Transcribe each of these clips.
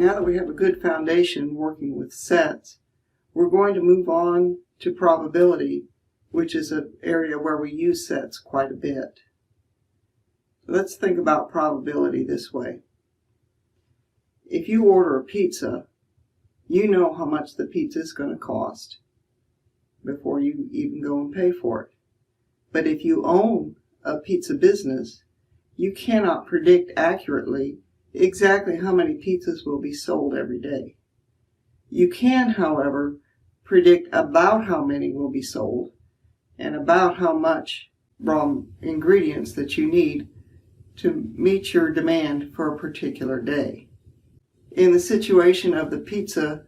Now that we have a good foundation working with sets, we're going to move on to probability, which is an area where we use sets quite a bit. Let's think about probability this way. If you order a pizza, you know how much the pizza is going to cost before you even go and pay for it. But if you own a pizza business, you cannot predict accurately exactly how many pizzas will be sold every day. You can, however, predict about how many will be sold and about how much raw ingredients that you need to meet your demand for a particular day. In the situation of the pizza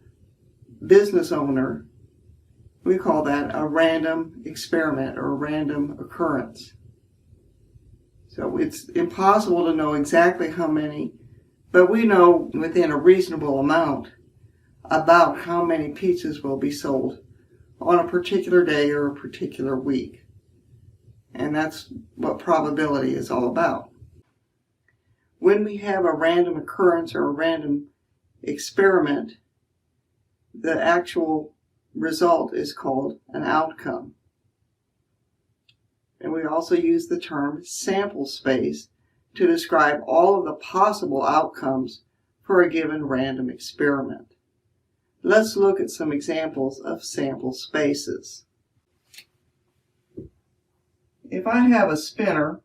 business owner, we call that a random experiment or a random occurrence. So it's impossible to know exactly how many, but we know within a reasonable amount about how many pizzas will be sold on a particular day or a particular week. And that's what probability is all about. When we have a random occurrence or a random experiment, the actual result is called an outcome. And we also use the term sample space to describe all of the possible outcomes for a given random experiment. Let's look at some examples of sample spaces. If I have a spinner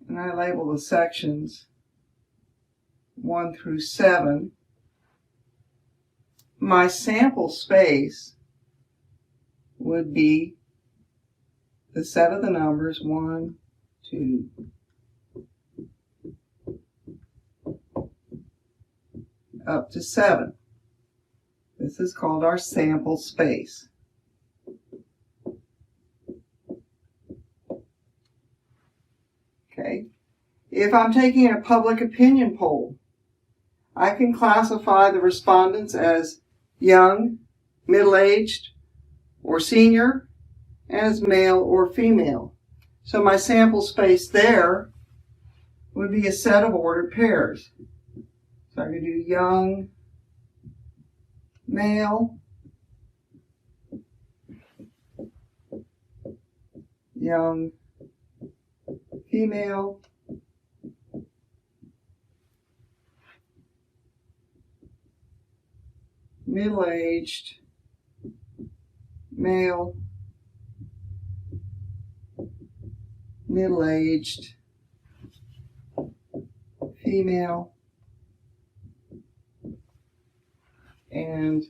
and I label the sections 1 through 7, my sample space would be the set of the numbers 1, 2, up to 7. This is called our sample space. Okay. If I'm taking a public opinion poll, I can classify the respondents as young, middle-aged, or senior, as male or female. So my sample space there would be a set of ordered pairs. So I could do young, male, young, female, middle-aged, male, middle-aged, female, and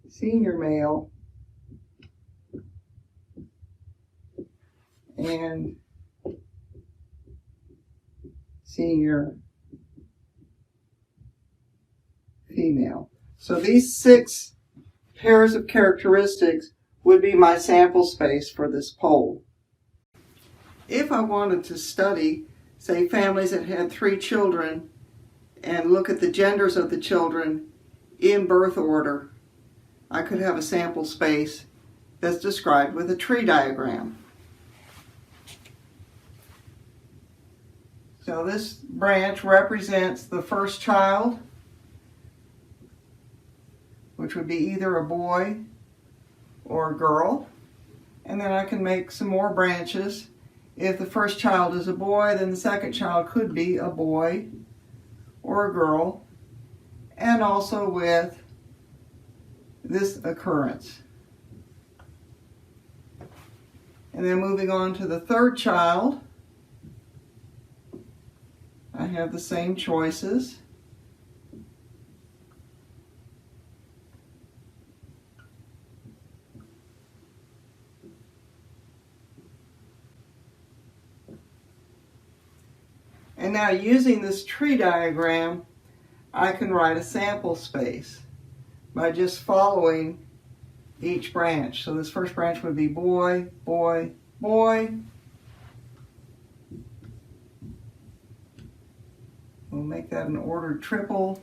senior male, and senior female. So these 6 pairs of characteristics would be my sample space for this poll. If I wanted to study, say, families that had 3 children and look at the genders of the children in birth order, I could have a sample space that's described with a tree diagram. So this branch represents the first child, which would be either a boy or a girl. And then I can make some more branches. If the first child is a boy, then the second child could be a boy or a girl, and also with this occurrence. And then moving on to the third child, I have the same choices. And now using this tree diagram, I can write a sample space by just following each branch. So this first branch would be boy, boy, boy. We'll make that an ordered triple.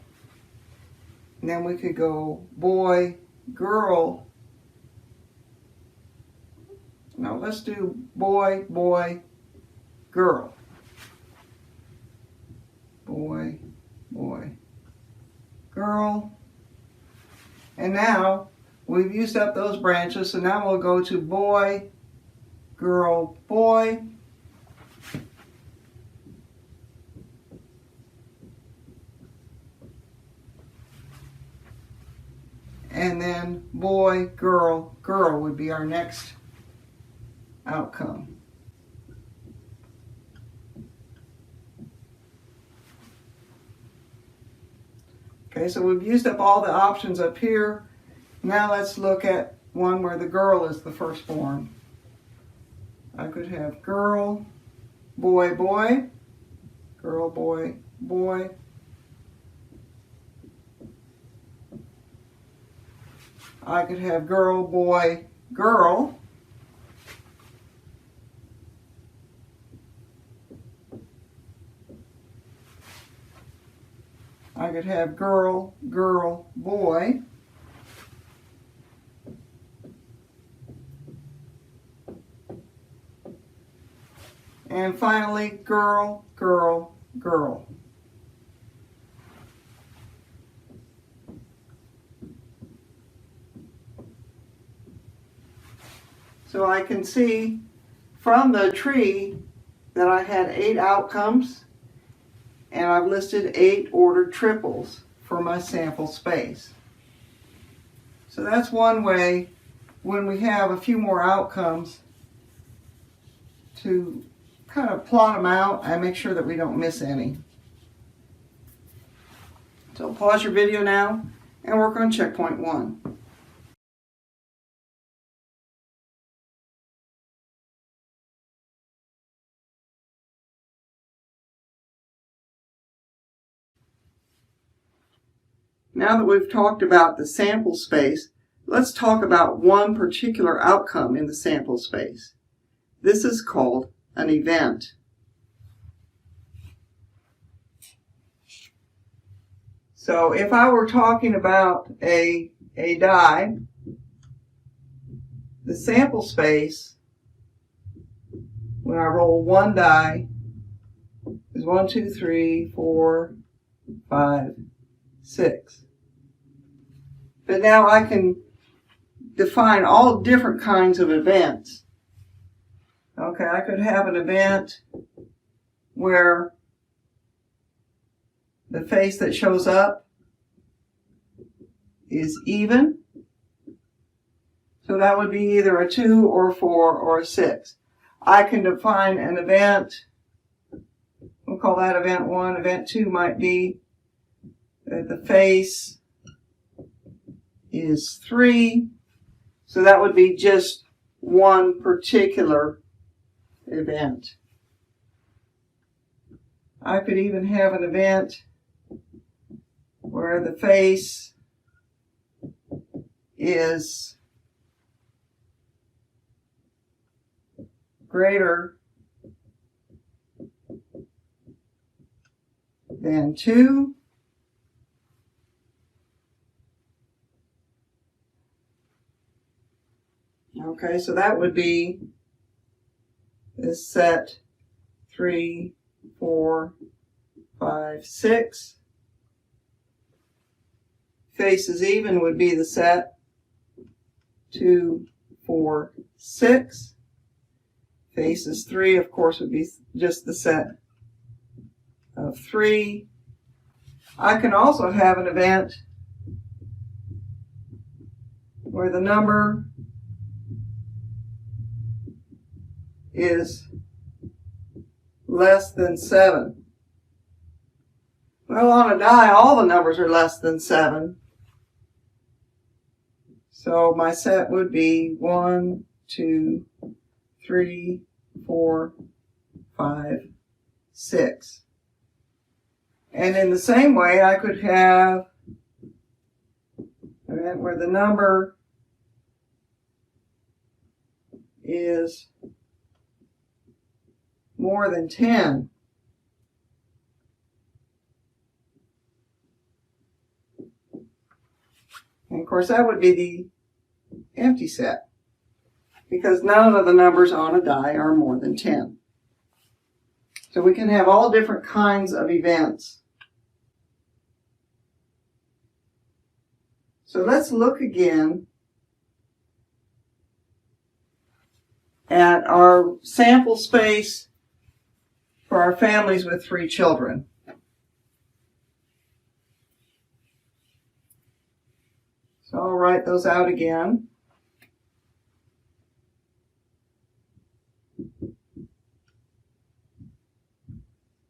And then we could go boy, girl. No, let's do boy, boy, girl. Boy, boy, girl. And now we've used up those branches, so now we'll go to boy, girl, boy. And then boy, girl, girl would be our next outcome. Okay, so we've used up all the options up here. Now let's look at one where the girl is the firstborn. I could have girl, boy, boy, girl, boy, boy. I could have girl, boy, girl. I could have girl, girl, boy. And finally, girl, girl, girl. So I can see from the tree that I had 8 outcomes, and I've listed 8 ordered triples for my sample space. So that's one way, when we have a few more outcomes, to kind of plot them out and make sure that we don't miss any. So pause your video now and work on checkpoint 1. Now that we've talked about the sample space, let's talk about one particular outcome in the sample space. This is called an event. So if I were talking about a die, the sample space, when I roll one die, is 1, 2, 3, 4, 5, 6. But now I can define all different kinds of events. Okay, I could have an event where the face that shows up is even. So that would be either a 2 or a 4 or a 6. I can define an event, we'll call that event 1. Event 2 might be that the face is 3. So that would be just one particular event. I could even have an event where the face is greater than 2. Okay, so that would be this set 3, 4, 5, 6. Face is even would be the set 2, 4, 6. Face is 3, of course, would be just the set of 3. I can also have an event where the number is less than 7. Well, on a die, all the numbers are less than 7. So my set would be 1, 2, 3, 4, 5, 6. And in the same way, I could have an event where the number is more than 10. And of course that would be the empty set, because none of the numbers on a die are more than 10. So we can have all different kinds of events. So let's look again at our sample space for our families with 3 children. So I'll write those out again.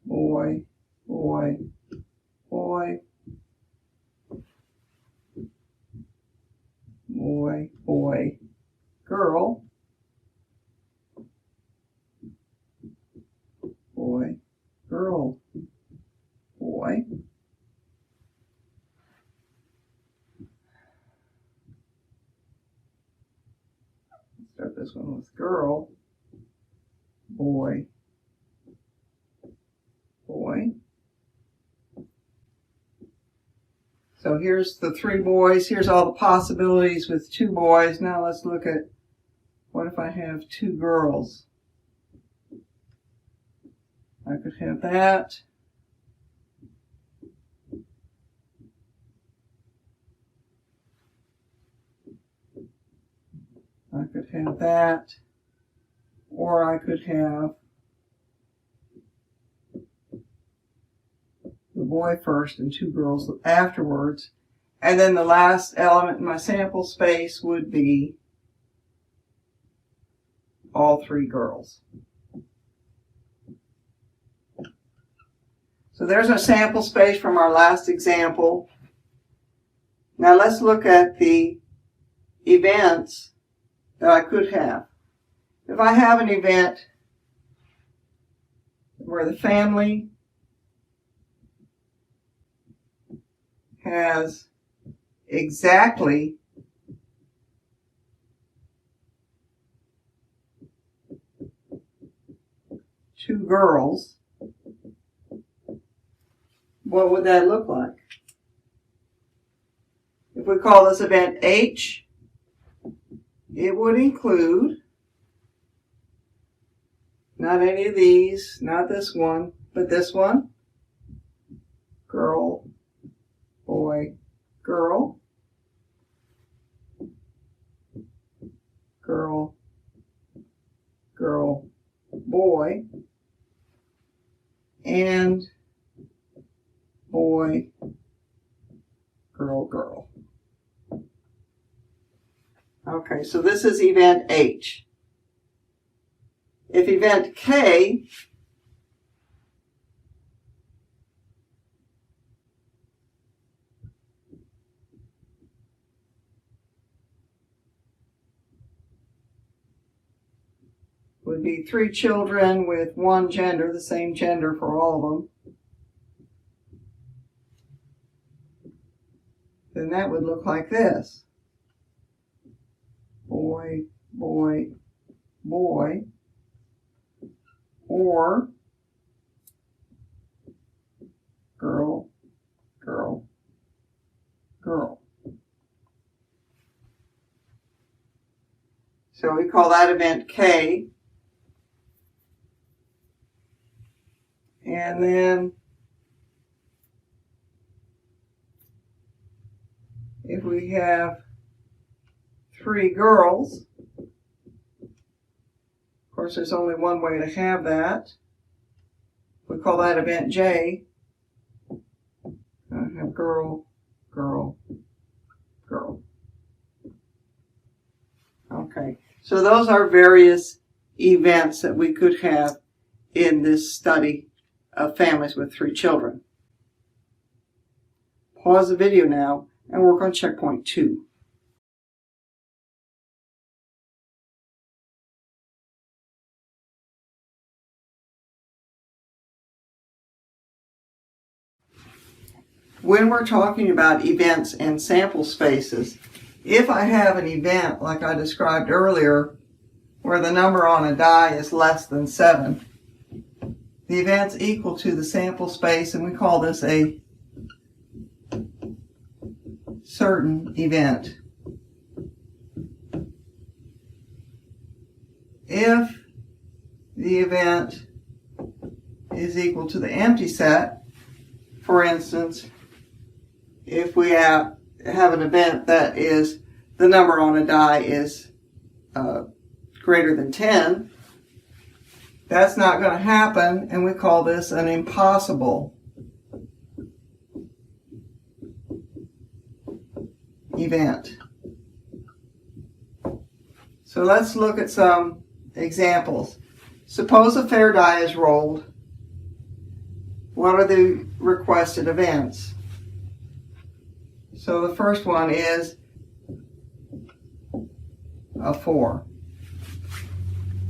Boy, boy, boy, boy, boy, girl, boy, girl, boy. Start this one with girl, boy, boy. So here's the 3 boys. Here's all the possibilities with 2 boys. Now let's look at, what if I have 2 girls? I could have that. I could have that. Or I could have the boy first and 2 girls afterwards. And then the last element in my sample space would be all 3 girls. So there's our sample space from our last example. Now let's look at the events that I could have. If I have an event where the family has exactly two girls, what would that look like? If we call this event H, it would include not any of these, not this one, but this one, girl, boy, girl, girl, girl, boy, and boy, girl, girl. Okay, so this is event H. If event K would be 3 children with 1 gender, the same gender for all of them, then that would look like this. Boy, boy, boy, or girl, girl, girl. So we call that event K. And then if we have 3 girls, of course there's only one way to have that. We call that event J. I have girl, girl, girl. Okay, so those are various events that we could have in this study of families with 3 children. Pause the video now and work on checkpoint 2. When we're talking about events and sample spaces, if I have an event like I described earlier where the number on a die is less than 7, the event's equal to the sample space, and we call this a certain event. If the event is equal to the empty set, for instance, if we have an event that is the number on a die is greater than 10, that's not going to happen, and we call this an impossible event. So let's look at some examples. Suppose a fair die is rolled. What are the requested events? So the first one is a 4.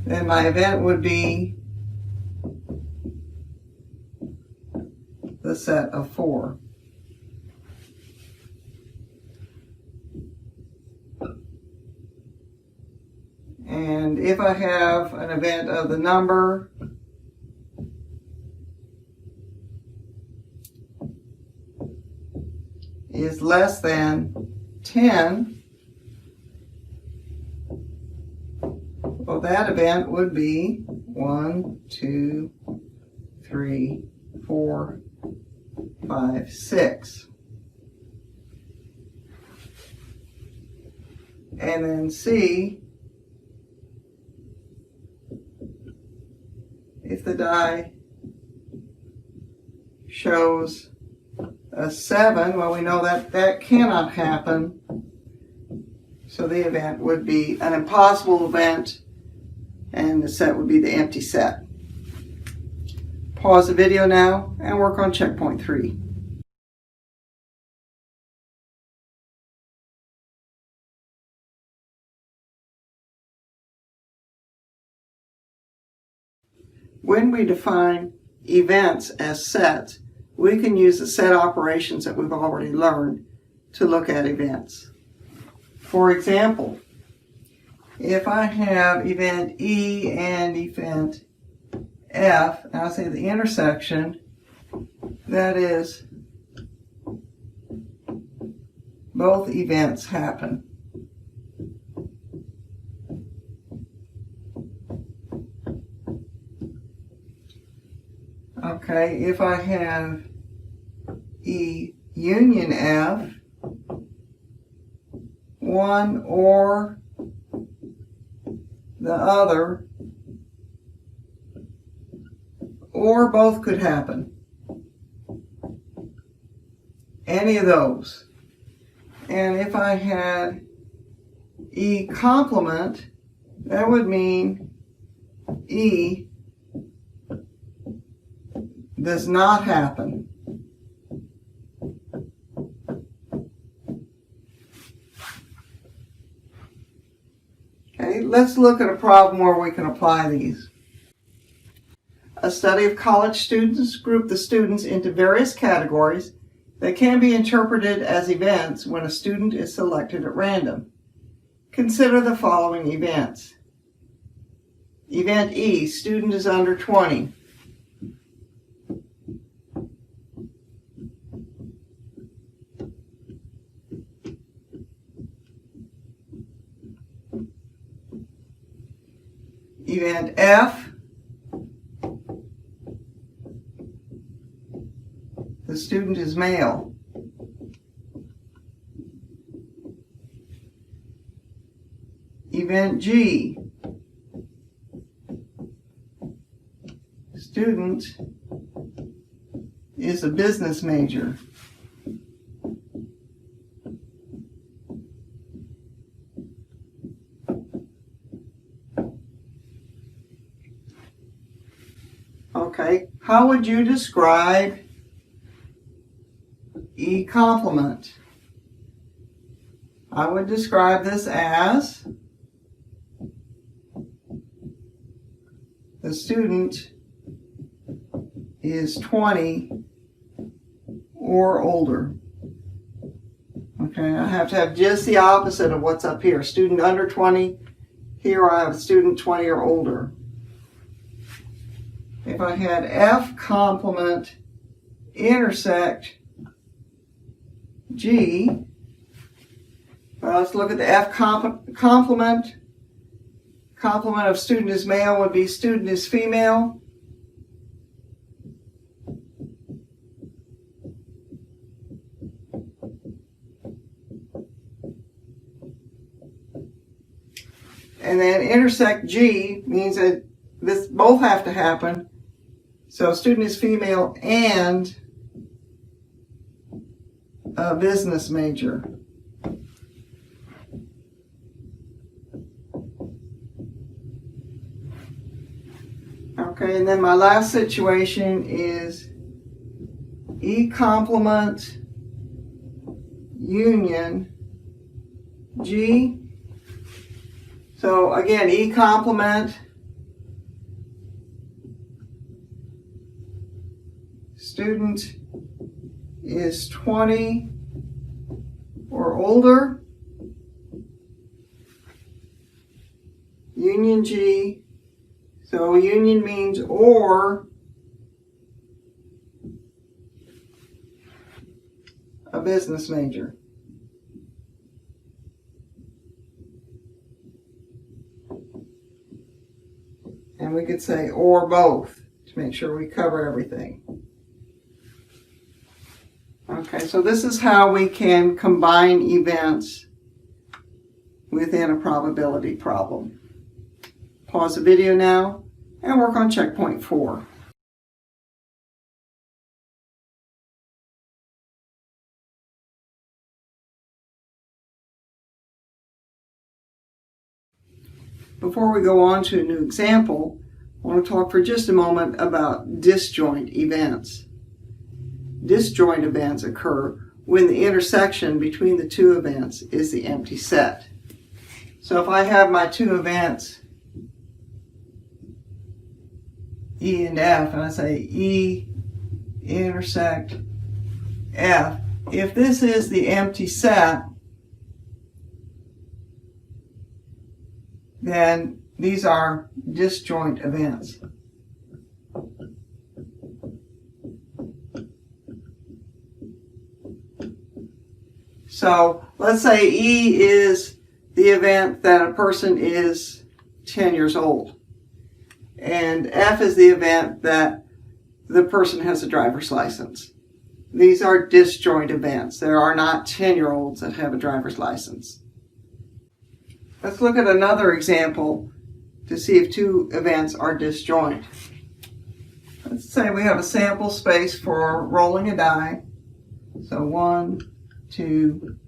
Then my event would be the set of 4. And if I have an event of the number is less than 10, well, that event would be 1, 2, 3, 4, 5, 6. And then C, if the die shows a 7, well, we know that that cannot happen. So the event would be an impossible event, and the set would be the empty set. Pause the video now and work on checkpoint 3. When we define events as sets, we can use the set operations that we've already learned to look at events. For example, if I have event E and event F, and I'll say the intersection, that is, both events happen. Okay, if I have E union F, one or the other, or both could happen. Any of those. And if I had E complement, that would mean E does not happen. Okay, let's look at a problem where we can apply these. A study of college students grouped the students into various categories that can be interpreted as events when a student is selected at random. Consider the following events. Event E, student is under 20. Event F, the student is male. Event G, student is a business major. Okay, how would you describe E complement? I would describe this as the student is 20 or older. Okay, I have to have just the opposite of what's up here. Student under 20. Here I have a student 20 or older. If I had F complement intersect G, Well, let's look at the F complement. Complement of student is male would be student is female. And then intersect G means that this both have to happen. So student is female and a business major. Okay, and then my last situation is E complement union G. So again, E complement, student is 20 or older, union G, so union means or a business major. And we could say or both to make sure we cover everything. Okay, so this is how we can combine events within a probability problem. Pause the video now and work on checkpoint 4. Before we go on to a new example, I want to talk for just a moment about disjoint events. Disjoint events occur when the intersection between the two events is the empty set. So if I have my two events, E and F, and I say E intersect F, if this is the empty set, then these are disjoint events. So let's say E is the event that a person is 10 years old, and F is the event that the person has a driver's license. These are disjoint events. There are not 10-year-olds that have a driver's license. Let's look at another example to see if two events are disjoint. Let's say we have a sample space for rolling a die. So 1, 2,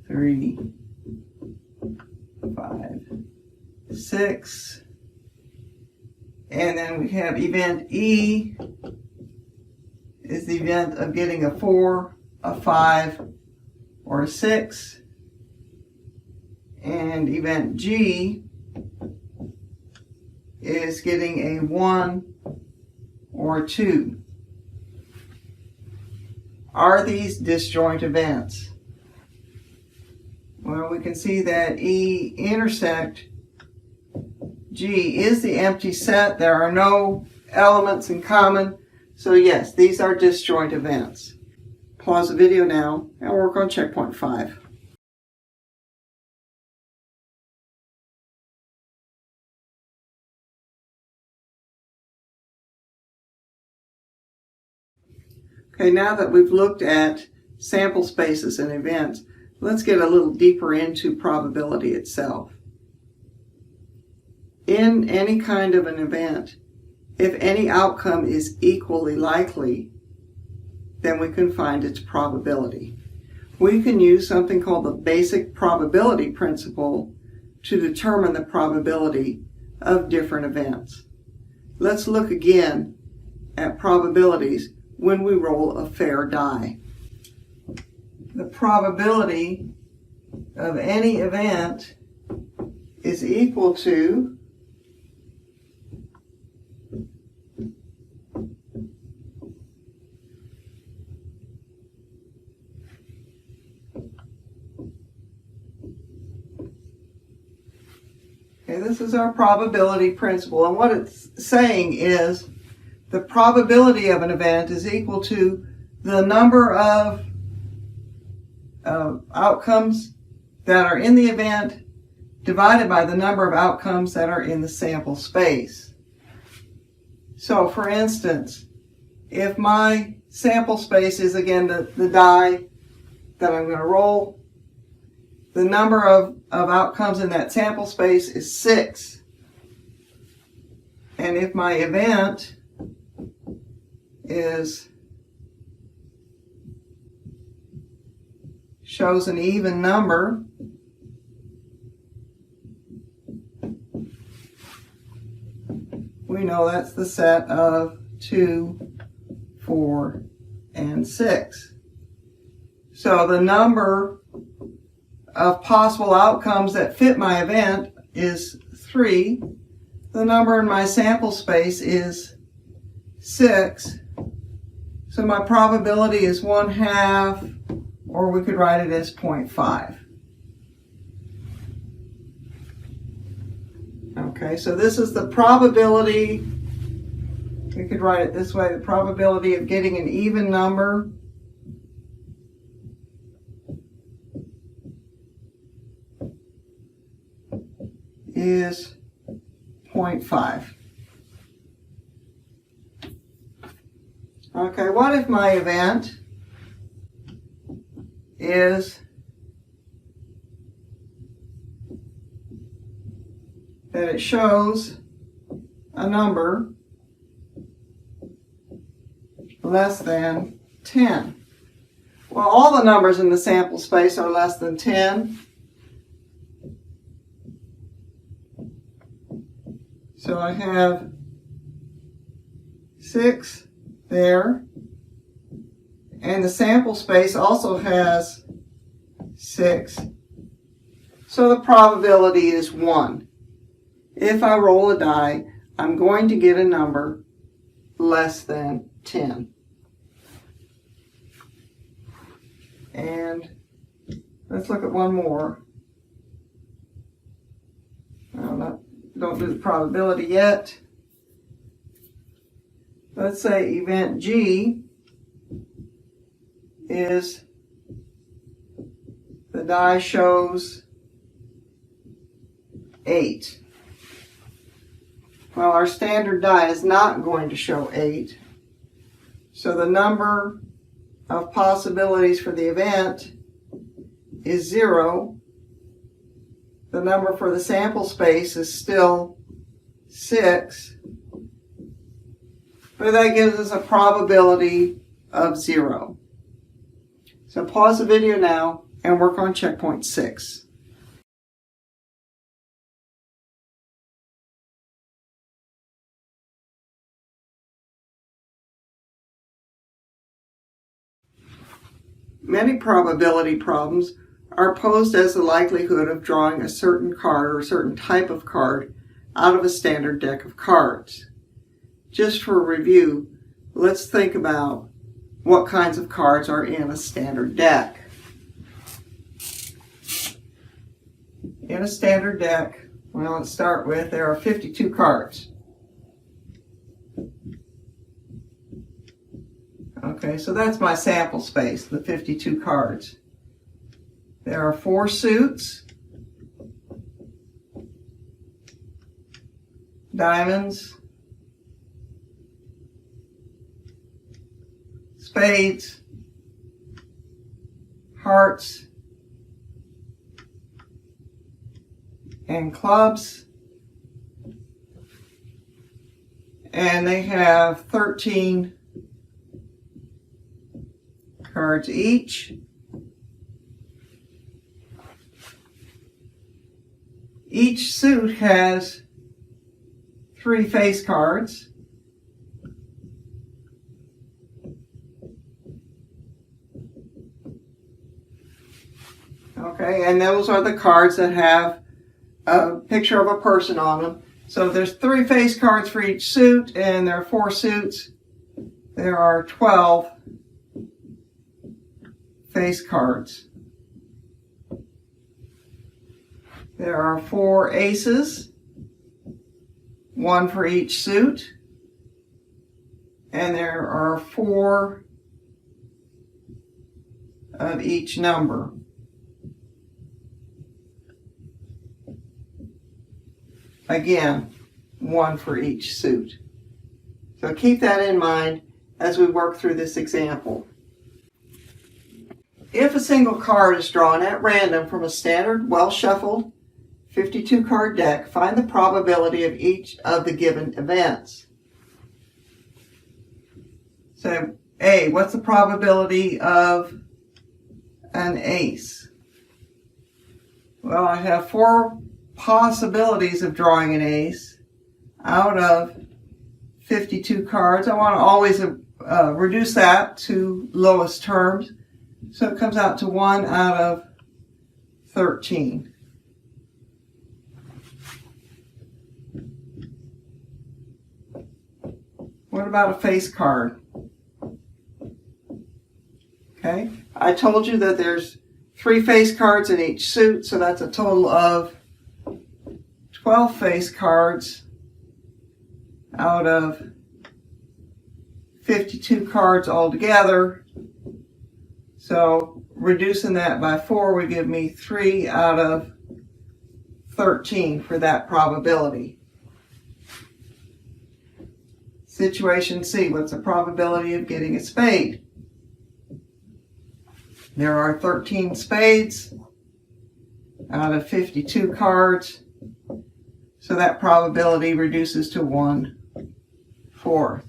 3, 5, 6. And then we have event E is the event of getting a 4, a 5, or a 6. And event G is getting a 1 or a 2. Are these disjoint events? Well, we can see that E intersect G is the empty set. There are no elements in common. So yes, these are disjoint events. Pause the video now and work on checkpoint 5. Okay, now that we've looked at sample spaces and events, let's get a little deeper into probability itself. In any kind of an event, if any outcome is equally likely, then we can find its probability. We can use something called the basic probability principle to determine the probability of different events. Let's look again at probabilities when we roll a fair die. The probability of any event is equal to this is our probability principle, and what it's saying is the probability of an event is equal to the number of outcomes that are in the event divided by the number of outcomes that are in the sample space. So for instance, if my sample space is again the die that I'm going to roll, the number of outcomes in that sample space is 6. And if my event shows an even number, we know that's the set of 2, 4, and 6. So the number of possible outcomes that fit my event is 3. The number in my sample space is 6. So my probability is 1/2, or we could write it as 0.5. Okay, so this is the probability. We could write it this way: the probability of getting an even number is 0.5. Okay, what if my event is that it shows a number less than 10? Well, all the numbers in the sample space are less than 10. So I have 6 there, and the sample space also has 6. So the probability is 1. If I roll a die, I'm going to get a number less than 10. And let's look at one more. Don't do the probability yet. Let's say event G is the die shows 8. Well, our standard die is not going to show 8. So the number of possibilities for the event is 0. The number for the sample space is still 6. But that gives us a probability of 0. So pause the video now and work on checkpoint 6. Many probability problems are posed as the likelihood of drawing a certain card or a certain type of card out of a standard deck of cards. Just for review, let's think about what kinds of cards are in a standard deck. In a standard deck, well, let's start with, there are 52 cards. Okay, so that's my sample space, the 52 cards. There are 4 suits, diamonds, spades, hearts, and clubs. And they have 13 cards each. Each suit has 3 face cards. Okay, and those are the cards that have a picture of a person on them. So there's 3 face cards for each suit, and there are 4 suits. There are 12 face cards. There are 4 aces, 1 for each suit, and there are 4 of each number. Again, 1 for each suit. So keep that in mind as we work through this example. If a single card is drawn at random from a standard well-shuffled 52-card deck, find the probability of each of the given events. So A, what's the probability of an ace? Well, I have 4 possibilities of drawing an ace out of 52 cards. I want to always reduce that to lowest terms. So it comes out to 1 out of 13. What about a face card? Okay, I told you that there's 3 face cards in each suit, so that's a total of 12 face cards out of 52 cards altogether. So reducing that by 4 would give me 3 out of 13 for that probability. Situation C, what's the probability of getting a spade? There are 13 spades out of 52 cards, so that probability reduces to 1/4.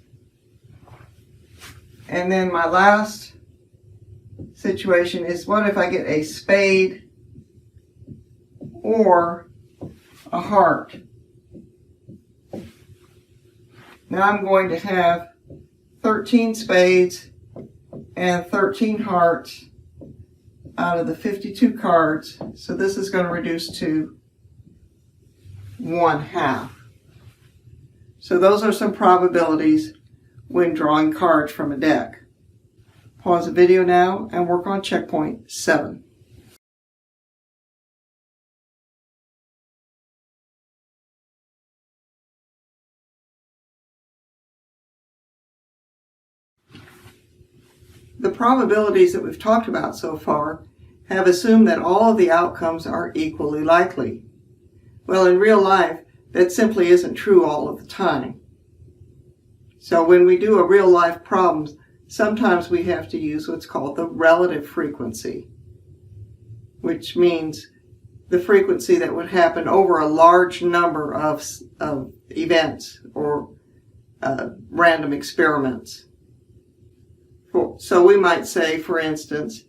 And then my last situation is, what if I get a spade or a heart? Now I'm going to have 13 spades and 13 hearts out of the 52 cards, so this is going to reduce to 1/2. So those are some probabilities when drawing cards from a deck. Pause the video now and work on checkpoint 7. The probabilities that we've talked about so far have assumed that all of the outcomes are equally likely. Well, in real life, that simply isn't true all of the time. So when we do a real life problem, sometimes we have to use what's called the relative frequency, which means the frequency that would happen over a large number of events or random experiments. So we might say, for instance,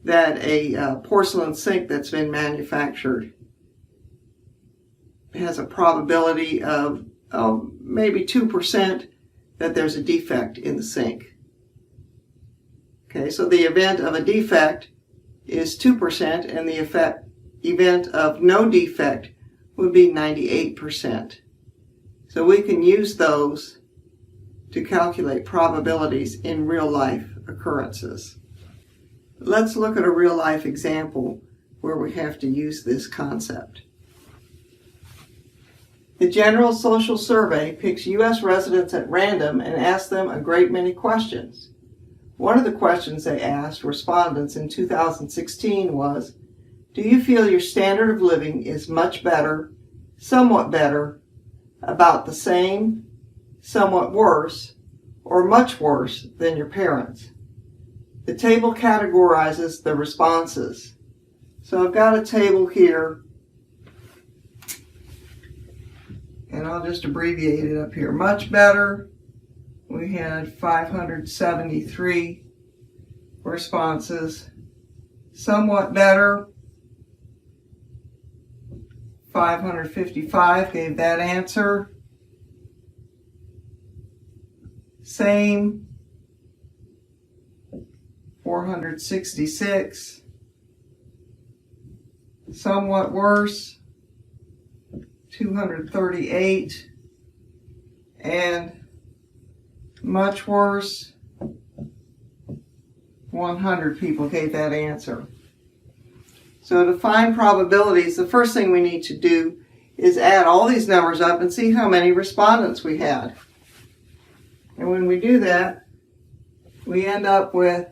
that a porcelain sink that's been manufactured has a probability of maybe 2% that there's a defect in the sink. Okay, so the event of a defect is 2%, and the event of no defect would be 98%. So we can use those to calculate probabilities in real life occurrences. Let's look at a real life example where we have to use this concept. The General Social Survey picks U.S. residents at random and asks them a great many questions. One of the questions they asked respondents in 2016 was, do you feel your standard of living is much better, somewhat better, about the same, somewhat worse, or much worse than your parents? The table categorizes the responses. So I've got a table here, and I'll just abbreviate it up here. Much better, we had 573 responses. Somewhat better, 555 gave that answer. Same, 466. Somewhat worse, 238. And much worse, 100 people gave that answer. So to find probabilities, the first thing we need to do is add all these numbers up and see how many respondents we had. And when we do that, we end up with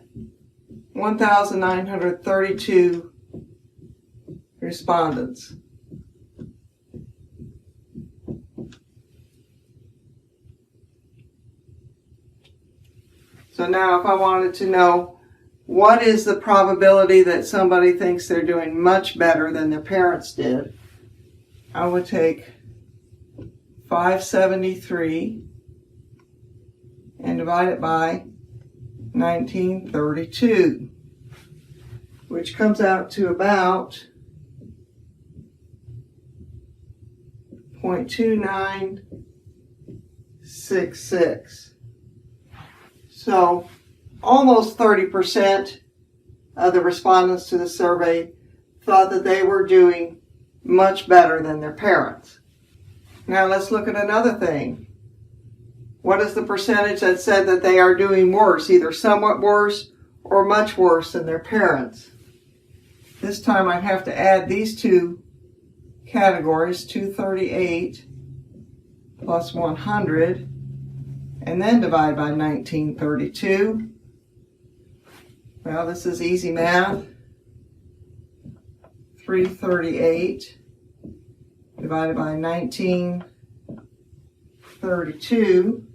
1,932 respondents. So now if I wanted to know what is the probability that somebody thinks they're doing much better than their parents did, I would take 573 and divide it by 1932, which comes out to about 0.2966. So almost 30% of the respondents to the survey thought that they were doing much better than their parents. Now let's look at another thing. What is the percentage that said that they are doing worse, either somewhat worse or much worse than their parents? This time I'd have to add these two categories, 238 plus 100, and then divide by 1932. Well, this is easy math. 338 divided by 1932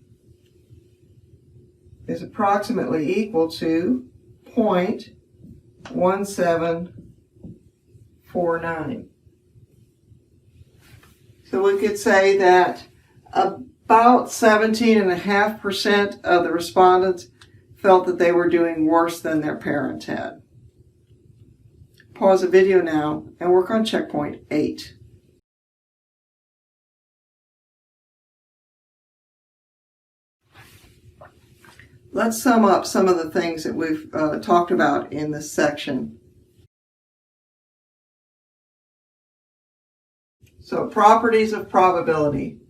is approximately equal to 0.1749. So we could say that about 17.5% of the respondents felt that they were doing worse than their parents had. Pause the video now and work on checkpoint 8. Let's sum up some of the things that we've talked about in this section. So, properties of probability.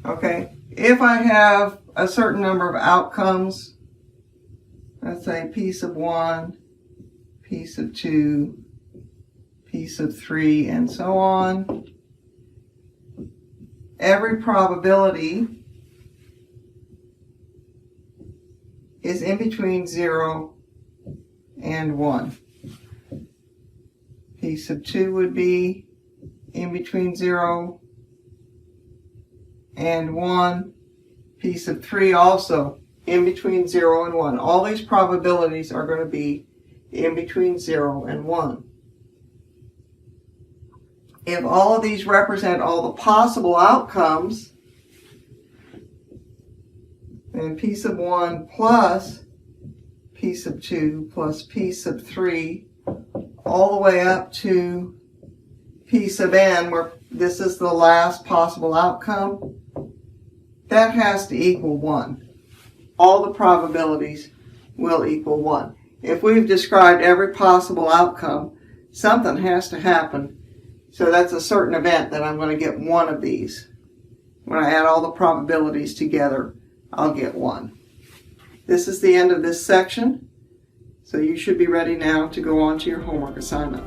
Okay, if I have a certain number of outcomes, let's say piece of 1, piece of 2, piece of 3, and so on, every probability is in between 0 and 1. Piece of 2 would be in between 0 and 1. Piece of 3 also in between 0 and 1. All these probabilities are going to be in between 0 and 1. If all of these represent all the possible outcomes, then piece of 1 plus piece of 2 plus piece of 3 all the way up to piece of n, where this is the last possible outcome, that has to equal 1. All the probabilities will equal 1. If we've described every possible outcome, something has to happen. So that's a certain event that I'm going to get one of these. When I add all the probabilities together, I'll get 1. This is the end of this section. So you should be ready now to go on to your homework assignment.